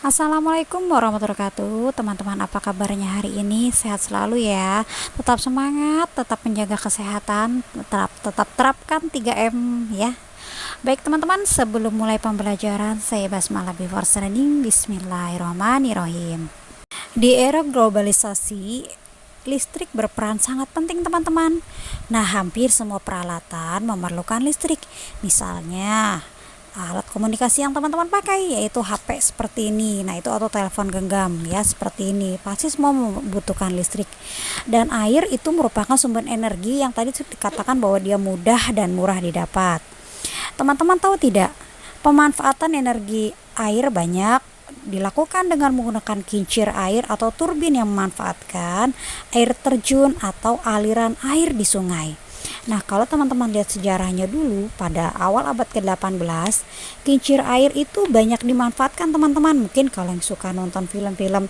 Assalamualaikum warahmatullahi wabarakatuh. Teman-teman, apa kabarnya hari ini? Sehat selalu ya. Tetap semangat, tetap menjaga kesehatan, tetap terapkan 3M ya. Baik teman-teman, sebelum mulai pembelajaran, saya basmalah before studying. Bismillahirrahmanirrahim. Di era globalisasi, listrik berperan sangat penting teman-teman. Nah, hampir semua peralatan memerlukan listrik. Misalnya alat komunikasi yang teman-teman pakai yaitu HP seperti ini. Nah, itu atau telepon genggam ya seperti ini. Pasti semua membutuhkan listrik. Dan air itu merupakan sumber energi yang tadi dikatakan bahwa dia mudah dan murah didapat. Teman-teman tahu tidak? Pemanfaatan energi air banyak dilakukan dengan menggunakan kincir air atau turbin yang memanfaatkan air terjun atau aliran air di sungai. Nah, kalau teman-teman lihat sejarahnya dulu, pada awal abad ke-18, kincir air itu banyak dimanfaatkan teman-teman. Mungkin kalau yang suka nonton film-film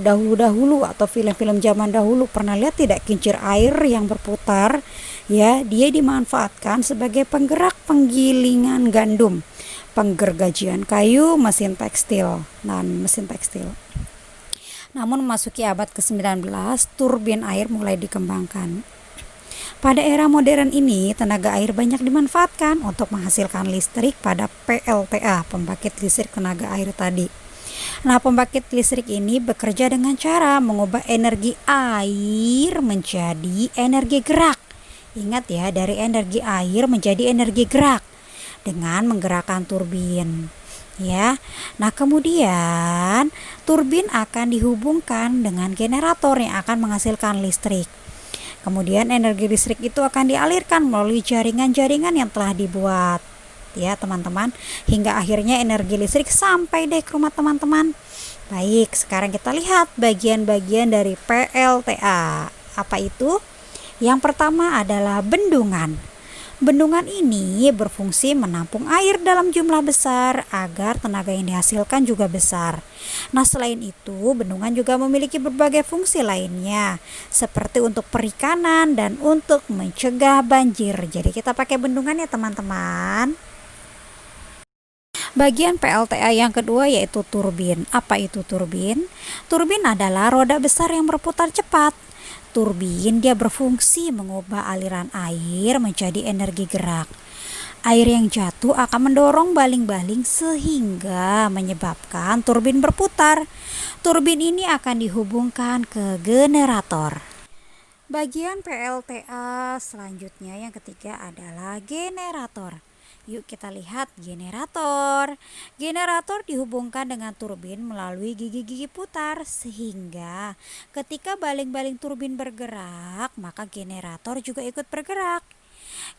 dahulu-dahulu atau film-film zaman dahulu, pernah lihat tidak kincir air yang berputar? Ya, dia dimanfaatkan sebagai penggerak penggilingan gandum, penggergajian kayu, mesin tekstil. Namun memasuki abad ke-19, turbin air mulai dikembangkan. Pada era modern ini, tenaga air banyak dimanfaatkan untuk menghasilkan listrik pada PLTA, pembangkit listrik tenaga air tadi. Nah, pembangkit listrik ini bekerja dengan cara mengubah energi air menjadi energi gerak. Ingat ya, dari energi air menjadi energi gerak dengan menggerakkan turbin. Ya. Nah, kemudian turbin akan dihubungkan dengan generator yang akan menghasilkan listrik. Kemudian energi listrik itu akan dialirkan melalui jaringan-jaringan yang telah dibuat ya teman-teman, hingga akhirnya energi listrik sampai deh ke rumah teman-teman. Baik, sekarang kita lihat bagian-bagian dari PLTA. Apa itu? Yang pertama adalah bendungan. Bendungan ini berfungsi menampung air dalam jumlah besar agar tenaga yang dihasilkan juga besar. Nah, selain itu, bendungan juga memiliki berbagai fungsi lainnya, seperti untuk perikanan dan untuk mencegah banjir. Jadi kita pakai bendungan ya teman-teman. Bagian PLTA yang kedua yaitu turbin. Apa itu turbin? Turbin adalah roda besar yang berputar cepat. Turbin dia berfungsi mengubah aliran air menjadi energi gerak. Air yang jatuh akan mendorong baling-baling sehingga menyebabkan turbin berputar. Turbin ini akan dihubungkan ke generator. Bagian PLTA selanjutnya yang ketiga adalah generator. Yuk kita lihat generator. Generator dihubungkan dengan turbin melalui gigi-gigi putar sehingga ketika baling-baling turbin bergerak, maka generator juga ikut bergerak.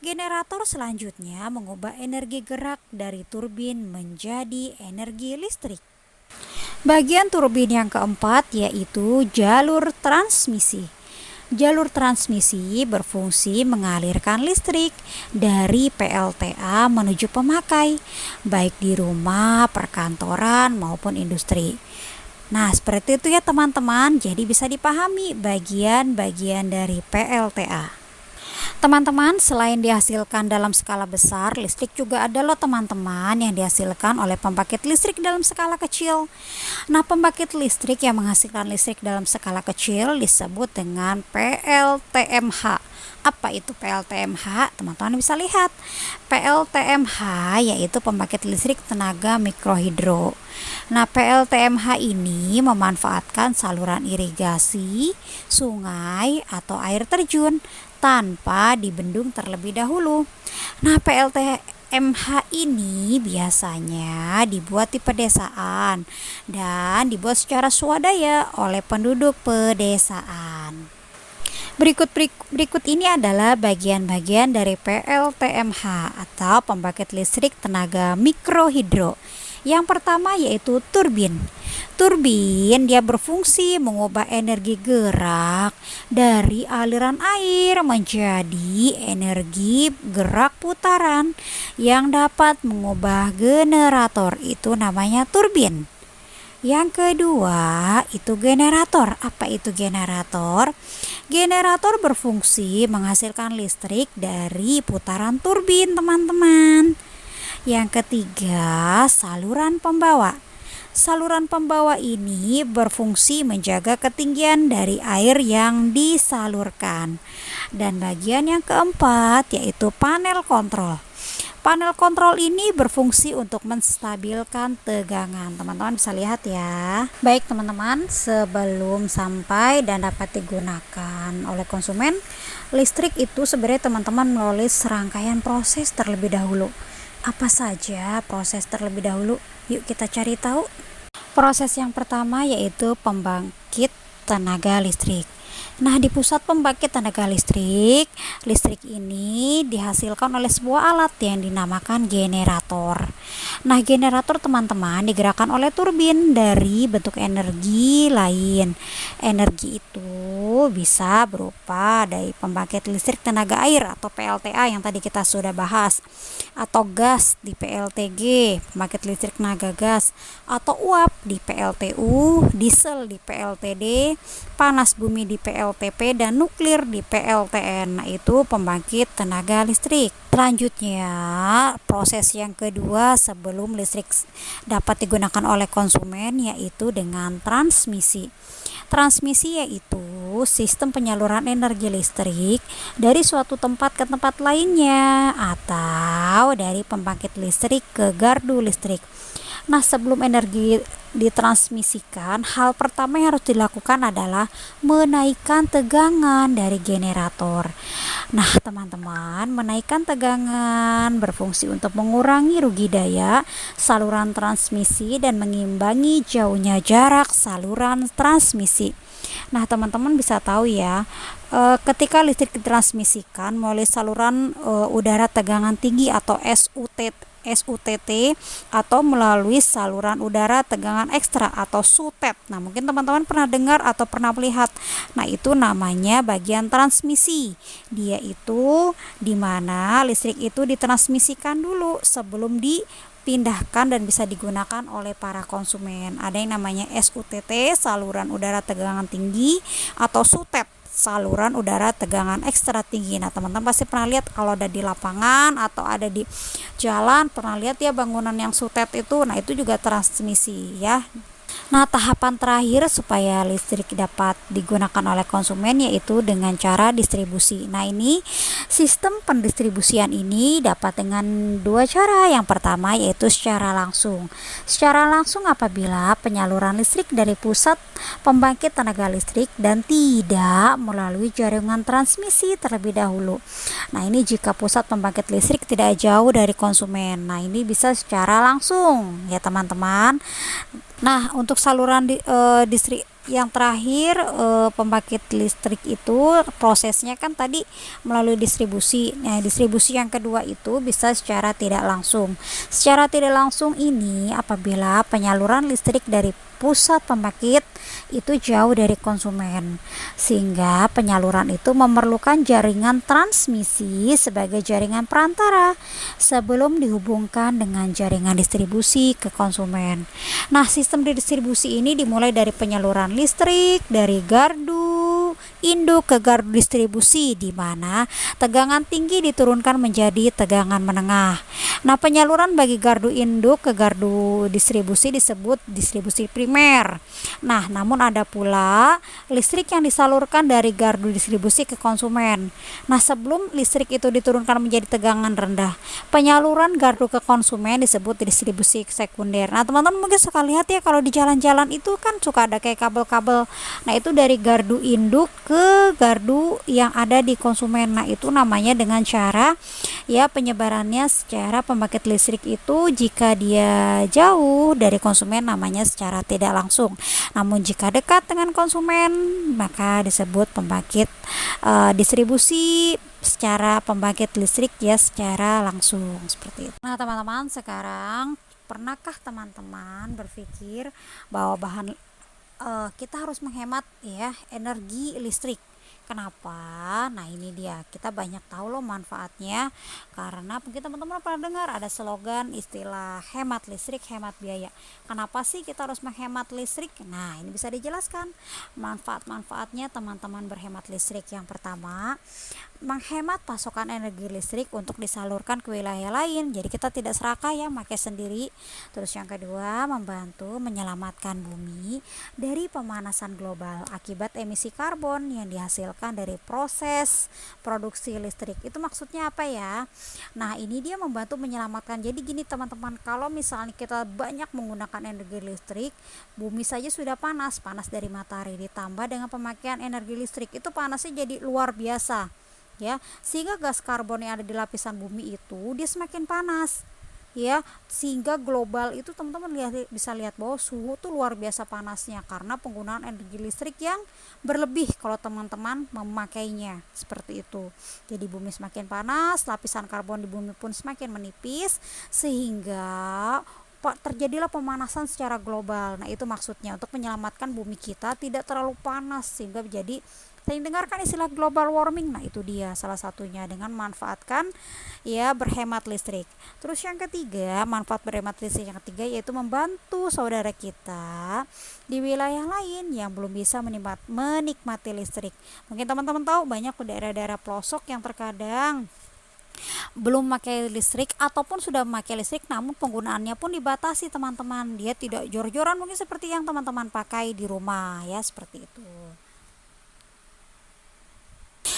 Generator selanjutnya mengubah energi gerak dari turbin menjadi energi listrik. Bagian turbin yang keempat yaitu jalur transmisi. Jalur transmisi berfungsi mengalirkan listrik dari PLTA menuju pemakai, baik di rumah, perkantoran, maupun industri. Nah, seperti itu ya teman-teman, jadi bisa dipahami bagian-bagian dari PLTA. Teman-teman, selain dihasilkan dalam skala besar, listrik juga ada loh teman-teman yang dihasilkan oleh pembangkit listrik dalam skala kecil. Nah, pembangkit listrik yang menghasilkan listrik dalam skala kecil disebut dengan PLTMH. Apa itu PLTMH? Teman-teman bisa lihat. PLTMH yaitu pembangkit listrik tenaga mikrohidro. Nah, PLTMH ini memanfaatkan saluran irigasi, sungai, atau air terjun tanpa dibendung terlebih dahulu. Nah, PLTMH ini biasanya dibuat di pedesaan dan dibuat secara swadaya oleh penduduk pedesaan. Berikut ini adalah bagian-bagian dari PLTMH atau pembangkit listrik tenaga mikrohidro. Yang pertama yaitu turbin. Turbin dia berfungsi mengubah energi gerak dari aliran air menjadi energi gerak putaran yang dapat mengubah generator. Itu namanya turbin. Yang kedua itu generator. Apa itu generator? Generator berfungsi menghasilkan listrik dari putaran turbin, teman-teman. Yang ketiga, saluran pembawa. Saluran pembawa ini berfungsi menjaga ketinggian dari air yang disalurkan. Dan bagian yang keempat yaitu panel kontrol. Panel kontrol ini berfungsi untuk menstabilkan tegangan. Teman-teman bisa lihat ya. Baik teman-teman, sebelum sampai dan dapat digunakan oleh konsumen, listrik itu sebenarnya teman-teman melalui serangkaian proses terlebih dahulu. Apa saja proses terlebih dahulu? Yuk kita cari tahu. Proses yang pertama yaitu pembangkit tenaga listrik. Nah, di pusat pembangkit tenaga listrik, listrik ini dihasilkan oleh sebuah alat yang dinamakan generator. Nah, generator teman-teman digerakkan oleh turbin dari bentuk energi lain. Energi itu bisa berupa dari pembangkit listrik tenaga air atau PLTA yang tadi kita sudah bahas, atau gas di PLTG, pembangkit listrik tenaga gas, atau uap di PLTU, diesel di PLTD, panas bumi di PLTP, dan nuklir di PLTN. Nah, itu pembangkit tenaga listrik. Selanjutnya, proses yang kedua sebelum listrik dapat digunakan oleh konsumen yaitu dengan transmisi. Transmisi yaitu sistem penyaluran energi listrik dari suatu tempat ke tempat lainnya atau dari pembangkit listrik ke gardu listrik. Nah, sebelum energi ditransmisikan, hal pertama yang harus dilakukan adalah menaikkan tegangan dari generator. Nah, teman-teman, menaikkan tegangan berfungsi untuk mengurangi rugi daya saluran transmisi dan mengimbangi jauhnya jarak saluran transmisi. Nah, teman-teman bisa tahu ya, ketika listrik ditransmisikan melalui saluran udara tegangan tinggi atau SUTT atau melalui saluran udara tegangan ekstra atau SUTET. Nah, mungkin teman-teman pernah dengar atau pernah melihat. Nah, itu namanya bagian transmisi. Dia itu di mana listrik itu ditransmisikan dulu sebelum dipindahkan dan bisa digunakan oleh para konsumen. Ada yang namanya SUTT, saluran udara tegangan tinggi, atau SUTET, saluran udara tegangan ekstra tinggi. Nah, teman-teman pasti pernah lihat kalau ada di lapangan atau ada di jalan, pernah lihat ya bangunan yang SUTET itu. Nah, itu juga transmisi ya. Nah, tahapan terakhir supaya listrik dapat digunakan oleh konsumen yaitu dengan cara distribusi. Nah, ini sistem pendistribusian ini dapat dengan dua cara. Yang pertama yaitu secara langsung. Secara langsung apabila penyaluran listrik dari pusat pembangkit tenaga listrik dan tidak melalui jaringan transmisi terlebih dahulu. Nah, ini jika pusat pembangkit listrik tidak jauh dari konsumen. Nah, ini bisa secara langsung ya, teman-teman. Nah, untuk saluran distrik yang terakhir, pembangkit listrik itu prosesnya kan tadi melalui distribusi. Nah, distribusi yang kedua itu bisa secara tidak langsung. Secara tidak langsung ini apabila penyaluran listrik dari pusat pembangkit itu jauh dari konsumen, sehingga penyaluran itu memerlukan jaringan transmisi sebagai jaringan perantara sebelum dihubungkan dengan jaringan distribusi ke konsumen. Nah, sistem distribusi ini dimulai dari penyaluran listrik dari gardu induk ke gardu distribusi, di mana tegangan tinggi diturunkan menjadi tegangan menengah. Nah, penyaluran bagi gardu induk ke gardu distribusi disebut distribusi primer. Nah, namun ada pula listrik yang disalurkan dari gardu distribusi ke konsumen. Nah, sebelum listrik itu diturunkan menjadi tegangan rendah, penyaluran gardu ke konsumen disebut distribusi sekunder. Nah, teman-teman mungkin suka lihat ya kalau di jalan-jalan itu kan suka ada kayak kabel-kabel. Nah, itu dari gardu induk ke gardu yang ada di konsumen. Nah, itu namanya dengan cara ya penyebarannya secara pembangkit listrik itu jika dia jauh dari konsumen namanya secara tidak langsung. Namun jika dekat dengan konsumen maka disebut pembangkit distribusi secara pembangkit listrik ya secara langsung, seperti itu. Nah, teman-teman, sekarang pernahkah teman-teman berpikir bahwa kita harus menghemat ya energi listrik? Kenapa? Nah, ini dia, kita banyak tahu loh manfaatnya, karena mungkin teman-teman pernah dengar ada slogan istilah hemat listrik, hemat biaya. Kenapa sih kita harus menghemat listrik? Nah, ini bisa dijelaskan manfaat-manfaatnya teman-teman berhemat listrik. Yang pertama, menghemat pasokan energi listrik untuk disalurkan ke wilayah lain. Jadi kita tidak serakah ya pakai sendiri. Terus yang kedua, membantu menyelamatkan bumi dari pemanasan global akibat emisi karbon yang dihasilkan dari proses produksi listrik. Itu maksudnya apa ya? Nah, ini dia membantu menyelamatkan. Jadi gini teman-teman, kalau misalnya kita banyak menggunakan energi listrik, bumi saja sudah panas dari matahari, ditambah dengan pemakaian energi listrik, itu panasnya jadi luar biasa ya, sehingga gas karbon yang ada di lapisan bumi itu dia semakin panas ya, sehingga global itu teman-teman bisa lihat bahwa suhu tuh luar biasa panasnya karena penggunaan energi listrik yang berlebih kalau teman-teman memakainya seperti itu. Jadi bumi semakin panas, lapisan karbon di bumi pun semakin menipis, sehingga terjadilah pemanasan secara global. Nah, itu maksudnya untuk menyelamatkan bumi kita tidak terlalu panas sehingga jadi sering dengarkan istilah global warming. Nah, itu dia salah satunya dengan memanfaatkan ya berhemat listrik. Terus yang ketiga, manfaat berhemat listrik yang ketiga yaitu membantu saudara kita di wilayah lain yang belum bisa menikmati listrik. Mungkin teman-teman tahu banyak daerah-daerah pelosok yang terkadang belum memakai listrik ataupun sudah memakai listrik namun penggunaannya pun dibatasi teman-teman. Dia tidak jor-joran mungkin seperti yang teman-teman pakai di rumah ya, seperti itu.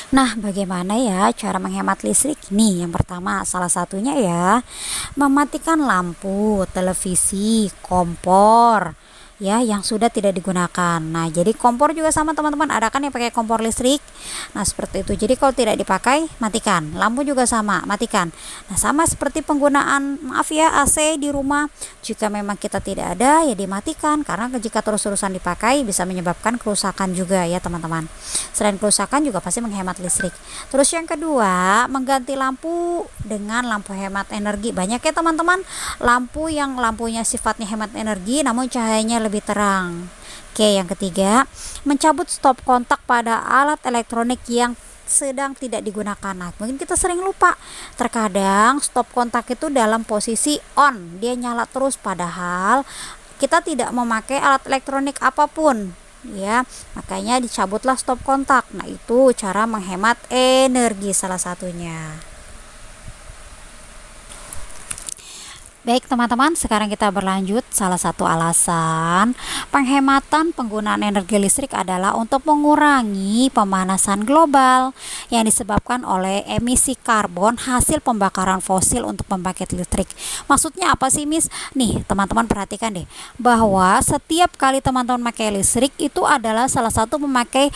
Nah, bagaimana ya cara menghemat listrik? Nih, yang pertama salah satunya ya mematikan lampu, televisi, kompor ya yang sudah tidak digunakan. Nah, jadi kompor juga sama teman-teman, ada kan yang pakai kompor listrik. Nah, seperti itu. Jadi kalau tidak dipakai, matikan. Lampu juga sama, matikan. Nah, sama seperti penggunaan maaf ya AC di rumah. Jika memang kita tidak ada ya dimatikan, karena jika terus-terusan dipakai bisa menyebabkan kerusakan juga ya teman-teman. Selain kerusakan juga pasti menghemat listrik. Terus yang kedua, mengganti lampu dengan lampu hemat energi. Banyak ya teman-teman lampu yang lampunya sifatnya hemat energi namun cahayanya lebih terang. Oke, yang ketiga, mencabut stop kontak pada alat elektronik yang sedang tidak digunakan. Nah, mungkin kita sering lupa. Terkadang stop kontak itu dalam posisi on, dia nyala terus padahal kita tidak memakai alat elektronik apapun. Ya, makanya dicabutlah stop kontak. Nah, itu cara menghemat energi salah satunya. Baik teman-teman, sekarang kita berlanjut. Salah satu alasan penghematan penggunaan energi listrik adalah untuk mengurangi pemanasan global yang disebabkan oleh emisi karbon hasil pembakaran fosil untuk pembangkit listrik. Maksudnya apa sih, Miss? Nih, teman-teman perhatikan deh, bahwa setiap kali teman-teman pakai listrik itu adalah salah satu memakai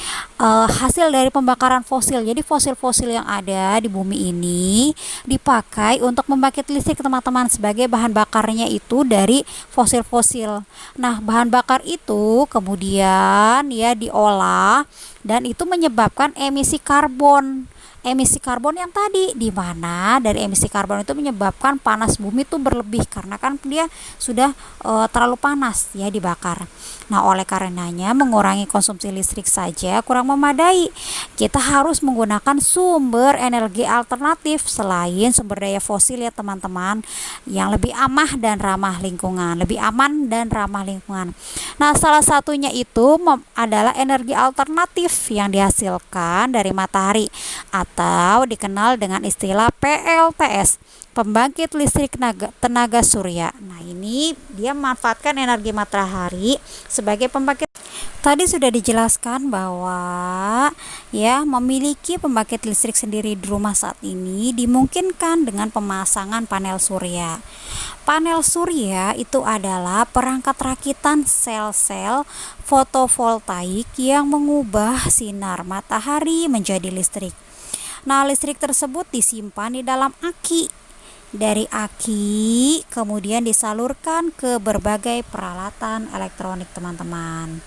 hasil dari pembakaran fosil. Jadi fosil-fosil yang ada di bumi ini dipakai untuk membangkit listrik teman-teman, sebagai bahan bakarnya itu dari fosil-fosil. Nah, bahan bakar itu kemudian ya diolah dan itu menyebabkan emisi karbon. Emisi karbon yang tadi, di mana dari emisi karbon itu menyebabkan panas bumi itu berlebih karena kan dia sudah terlalu panas ya dibakar. Nah, oleh karenanya mengurangi konsumsi listrik saja kurang memadai. Kita harus menggunakan sumber energi alternatif selain sumber daya fosil ya teman-teman, yang lebih aman dan ramah lingkungan, Nah, salah satunya itu adalah energi alternatif yang dihasilkan dari matahari atau dikenal dengan istilah PLTS, pembangkit listrik tenaga surya. Nah, ini dia memanfaatkan energi matahari sebagai pembangkit. Tadi sudah dijelaskan bahwa ya memiliki pembangkit listrik sendiri di rumah saat ini dimungkinkan dengan pemasangan panel surya. Panel surya itu adalah perangkat rakitan sel-sel fotovoltaik yang mengubah sinar matahari menjadi listrik. Nah, listrik tersebut disimpan di dalam aki. Dari aki kemudian disalurkan ke berbagai peralatan elektronik teman-teman.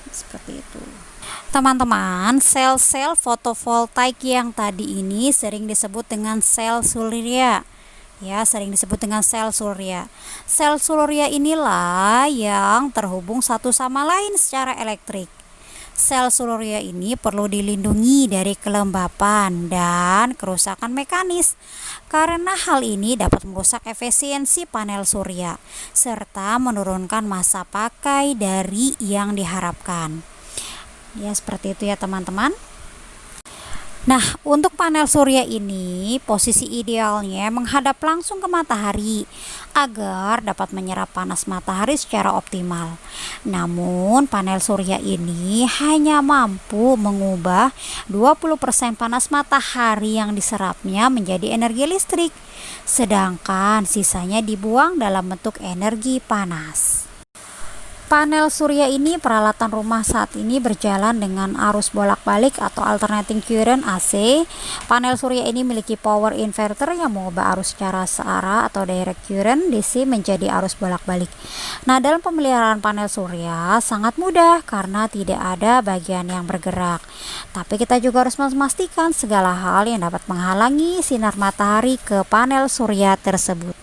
Seperti itu. Teman-teman, sel-sel fotovoltaik yang tadi ini sering disebut dengan sel surya. Ya, sering disebut dengan sel surya. Sel surya inilah yang terhubung satu sama lain secara elektrik. Sel surya ini perlu dilindungi dari kelembapan dan kerusakan mekanis, karena hal ini dapat merusak efisiensi panel surya serta menurunkan masa pakai dari yang diharapkan. Ya, seperti itu ya teman-teman. Nah, untuk panel surya ini, posisi idealnya menghadap langsung ke matahari agar dapat menyerap panas matahari secara optimal. Namun, panel surya ini hanya mampu mengubah 20% panas matahari yang diserapnya menjadi energi listrik, sedangkan sisanya dibuang dalam bentuk energi panas. Panel surya ini peralatan rumah saat ini berjalan dengan arus bolak-balik atau alternating current AC. Panel surya ini memiliki power inverter yang mengubah arus secara searah atau direct current DC menjadi arus bolak-balik. Nah, dalam pemeliharaan panel surya sangat mudah karena tidak ada bagian yang bergerak. Tapi kita juga harus memastikan segala hal yang dapat menghalangi sinar matahari ke panel surya tersebut.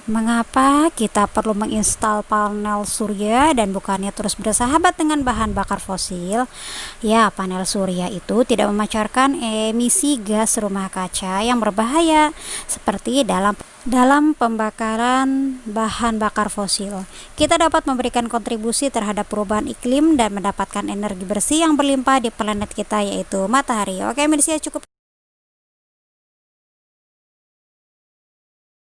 Mengapa kita perlu menginstal panel surya dan bukannya terus bersahabat dengan bahan bakar fosil? Ya, panel surya itu tidak memancarkan emisi gas rumah kaca yang berbahaya seperti dalam pembakaran bahan bakar fosil. Kita dapat memberikan kontribusi terhadap perubahan iklim dan mendapatkan energi bersih yang berlimpah di planet kita, yaitu matahari. Oke, medisia cukup.